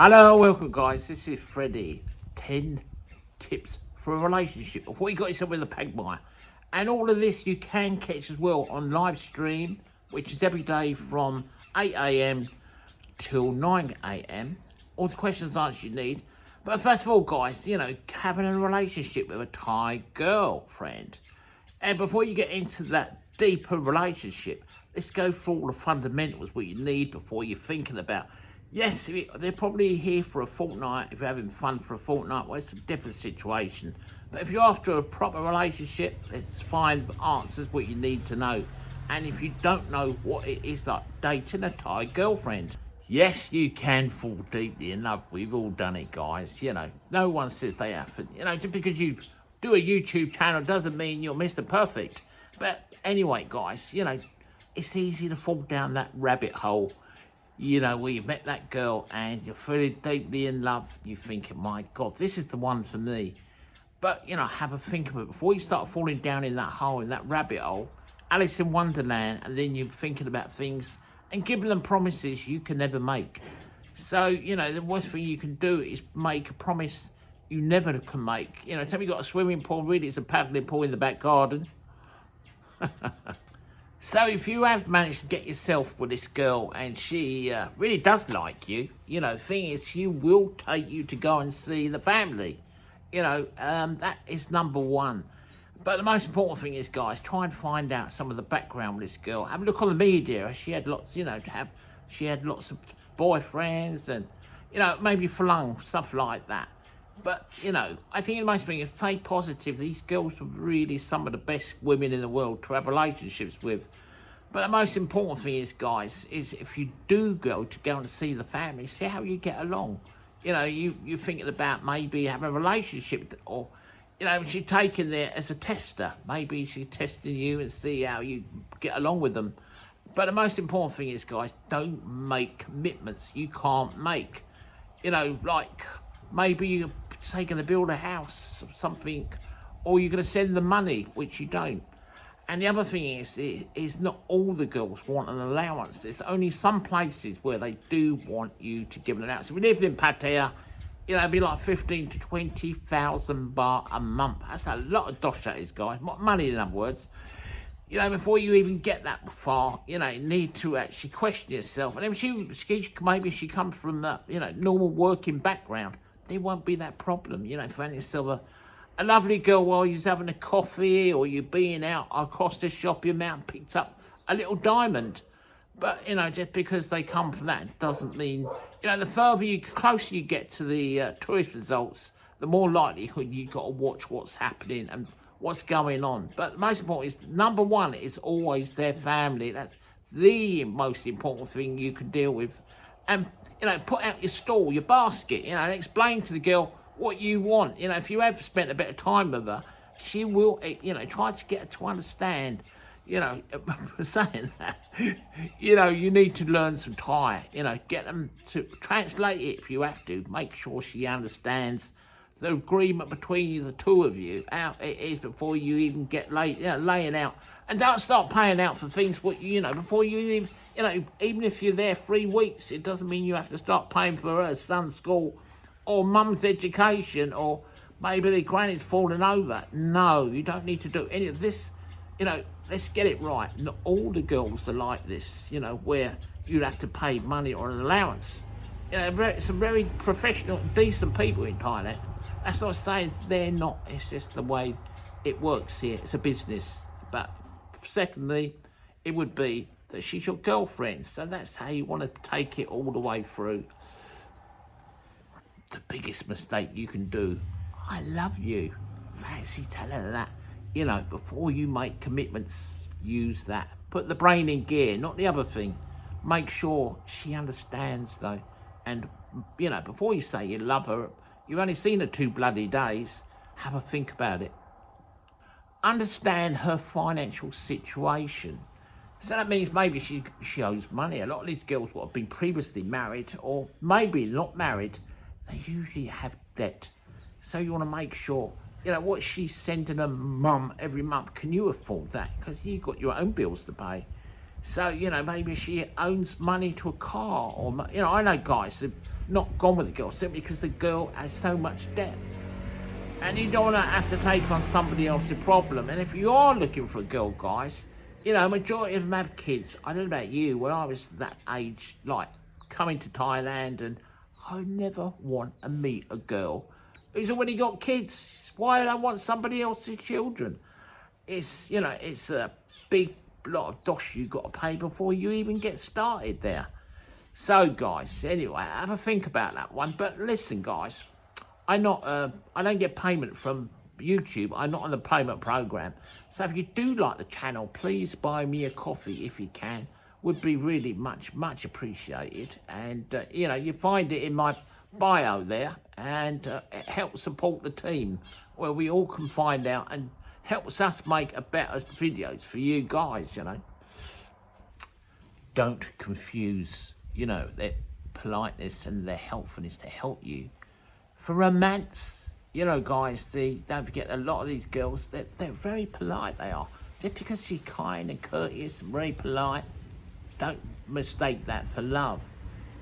Hello, welcome guys, this is Freddie. 10 tips for a relationship before you got yourself with a pegmire. And all of this you can catch as well on live stream, which is every day from 8 a.m. till 9 a.m. All the questions and answers you need. But first of all, guys, having a relationship with a Thai girlfriend. And before you get into that deeper relationship, let's go through all the fundamentals, what you need before you're thinking about. Yes, they're probably here for a fortnight. If you're having fun for a fortnight, well, it's a different situation. But if you're after a proper relationship, let's find answers what you need to know. And if you don't know what it is like dating a Thai girlfriend, yes, you can fall deeply in love. We've all done it, guys. No one says they haven't. Just because you do a YouTube channel doesn't mean you're Mr. Perfect. But anyway, guys, it's easy to fall down that rabbit hole. Where you met that girl and you're feeling deeply in love, you're thinking, my God, this is the one for me. But, have a think of it. Before you start falling down in that hole, in that rabbit hole, Alice in Wonderland, and then you're thinking about things and giving them promises you can never make. So, the worst thing you can do is make a promise you never can make. Tell me you got a swimming pool, really it's a paddling pool in the back garden. So if you have managed to get yourself with this girl and she really does like you, thing is she will take you to go and see the family. That is number one. But the most important thing is, guys, try and find out some of the background with this girl. Have a look on the media. She had lots, she had lots of boyfriends and, maybe flung, stuff like that. But, I think the most thing is stay positive. These girls are really some of the best women in the world to have relationships with. But the most important thing is, guys, is if you do go and see the family, see how you get along. You're thinking about maybe having a relationship or, she's taken there as a tester. Maybe she's testing you and see how you get along with them. But the most important thing is, guys, don't make commitments you can't make. Like maybe you're going to build a house or something, or you're going to send them money, which you don't. And the other thing is not all the girls want an allowance. There's only some places where they do want you to give an allowance. If we lived in Pattaya, it'd be like 15 to 20,000 baht a month. That's a lot of dosh, that is, guys. Money, in other words. Before you even get that far, you need to actually question yourself. And if maybe she comes from a, normal working background, there won't be that problem. Find yourself a lovely girl while you're having a coffee or you're being out across the shop, you out and picked up a little diamond. But, just because they come from that doesn't mean, the closer you get to the tourist results, the more likelihood you've got to watch what's happening and what's going on. But most important is, number one is always their family. That's the most important thing you can deal with. And, put out your stall, your basket, and explain to the girl what you want. If you have spent a bit of time with her, she will, try to get her to understand, saying that, you need to learn some Thai, get them to translate it if you have to. Make sure she understands the agreement between the two of you, how it is before you even get laying out. And don't start paying out for things before you even, even if you're there 3 weeks, it doesn't mean you have to start paying for her son's school or mum's education, or maybe the granny's fallen over. No, you don't need to do any of this. Let's get it right. Not all the girls are like this, where you'd have to pay money or an allowance. Some very professional, decent people in Thailand. That's not saying they're not. It's just the way it works here. It's a business. But secondly, it would be that she's your girlfriend. So that's how you want to take it all the way through. The biggest mistake you can do, I love you. Fancy telling her that. Before you make commitments, use that. Put the brain in gear, not the other thing. Make sure she understands, though. And, before you say you love her, you've only seen her 2 bloody days, have a think about it. Understand her financial situation. So that means maybe she owes money. A lot of these girls who have been previously married or maybe not married, they usually have debt. So you want to make sure, what she's sending her mum every month, can you afford that? Because you've got your own bills to pay. So, maybe she owns money to a car, or, I know guys have not gone with the girl simply because the girl has so much debt. And you don't want to have to take on somebody else's problem. And if you are looking for a girl, guys, majority of them have kids. I don't know about you, when I was that age, like, coming to Thailand, and I never want to meet a girl who's already got kids. Why do I want somebody else's children? It's a big lot of dosh you've got to pay before you even get started there. So, guys, anyway, have a think about that one. But listen, guys, I don't get payment from YouTube. I'm not on the payment program. So if you do like the channel, please buy me a coffee if you can. Would be really much appreciated. And, you find it in my bio there. And it helps support the team, where we all can find out and helps us make a better videos for you guys, Don't confuse, their politeness and their helpfulness to help you for romance. Guys, don't forget, a lot of these girls, they're very polite, they are. Just because she's kind and courteous and very polite, don't mistake that for love.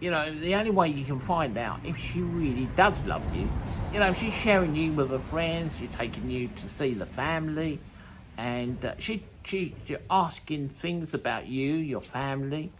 The only way you can find out if she really does love you, if she's sharing you with her friends, she's taking you to see the family, and she's asking things about you, your family.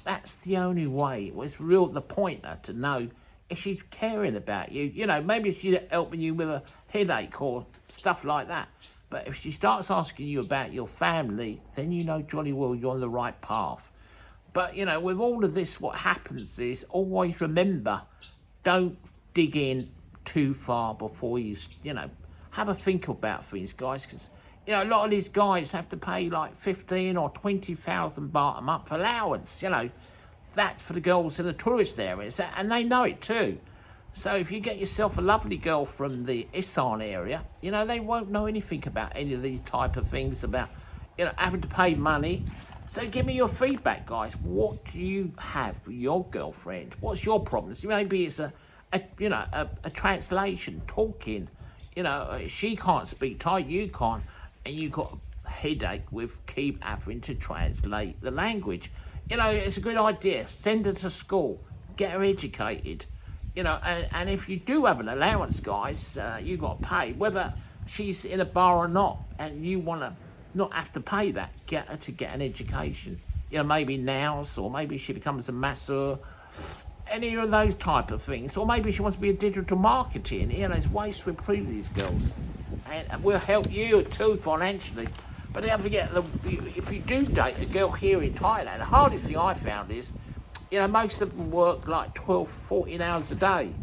That's the only way. It's real the pointer to know if she's caring about you. Maybe she's helping you with a headache or stuff like that. But if she starts asking you about your family, then jolly well you're on the right path. But, with all of this, what happens is, always remember, don't dig in too far before you, have a think about things, guys. Because, a lot of these guys have to pay like 15 or 20,000 baht a month for allowance, That's for the girls in the tourist areas, and they know it too. So if you get yourself a lovely girl from the Isan area, they won't know anything about any of these type of things about, having to pay money. So give me your feedback, guys. What do you have for your girlfriend? What's your problems? Maybe it's a translation, talking. She can't speak Thai, you can't, and you've got a headache with keep having to translate the language. It's a good idea. Send her to school. Get her educated. And if you do have an allowance, guys, you got to pay, whether she's in a bar or not, and you want to not have to pay that, get her to get an education. Maybe nails, or maybe she becomes a masseur, any of those type of things. Or maybe she wants to be a digital marketing. There's ways to improve these girls. And we'll help you too financially. But don't forget, if you do date a girl here in Thailand, the hardest thing I found is, most of them work like 12, 14 hours a day.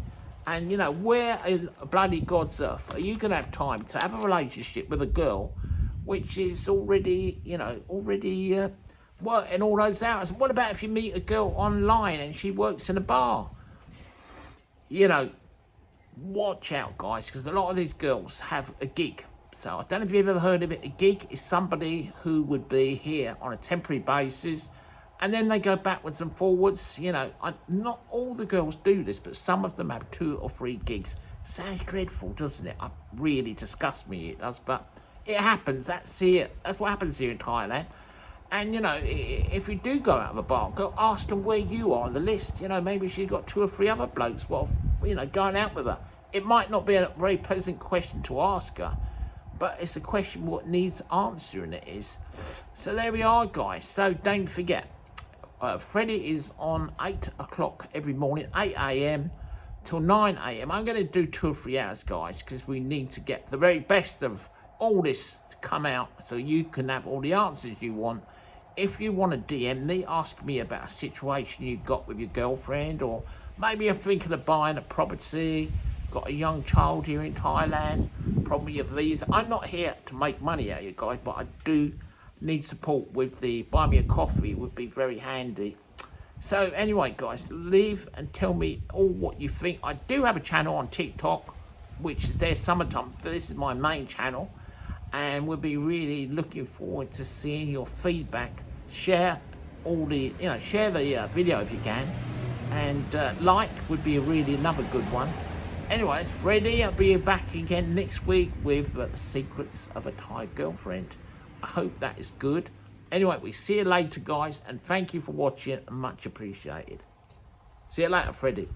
And, where in bloody God's earth are you going to have time to have a relationship with a girl which is already working all those hours? What about if you meet a girl online and she works in a bar? Watch out, guys, because a lot of these girls have a gig. So I don't know if you've ever heard of it. A gig is somebody who would be here on a temporary basis, and then they go backwards and forwards. Not all the girls do this, but some of them have 2 or 3 gigs. Sounds dreadful, doesn't it? It really disgusts me, it does, but it happens. That's what happens here in Thailand. And, if you do go out of a bar, go ask them where you are on the list. Maybe she's got 2 or 3 other blokes, going out with her. It might not be a very pleasant question to ask her, but it's a question what needs answering, it is. So there we are, guys. So don't forget, Freddie is on 8 o'clock every morning, 8 a.m. till 9 a.m. I'm going to do 2 or 3 hours, guys, because we need to get the very best of all this to come out so you can have all the answers you want. If you want to DM me, ask me about a situation you've got with your girlfriend, or maybe you're thinking of buying a property, got a young child here in Thailand, probably a visa. I'm not here to make money out of you guys, but I do need support with the buy me a coffee, would be very handy. So anyway, guys, leave and tell me all what you think. I do have a channel on TikTok, which is their summertime. This is my main channel, and we'll be really looking forward to seeing your feedback. Share all the, share the video if you can, and like would be really another good one. Anyway, it's Freddie. I'll be back again next week with the secrets of a Thai girlfriend. I hope that is good. Anyway, we see you later, guys, and thank you for watching, and much appreciated. See you later, Freddie.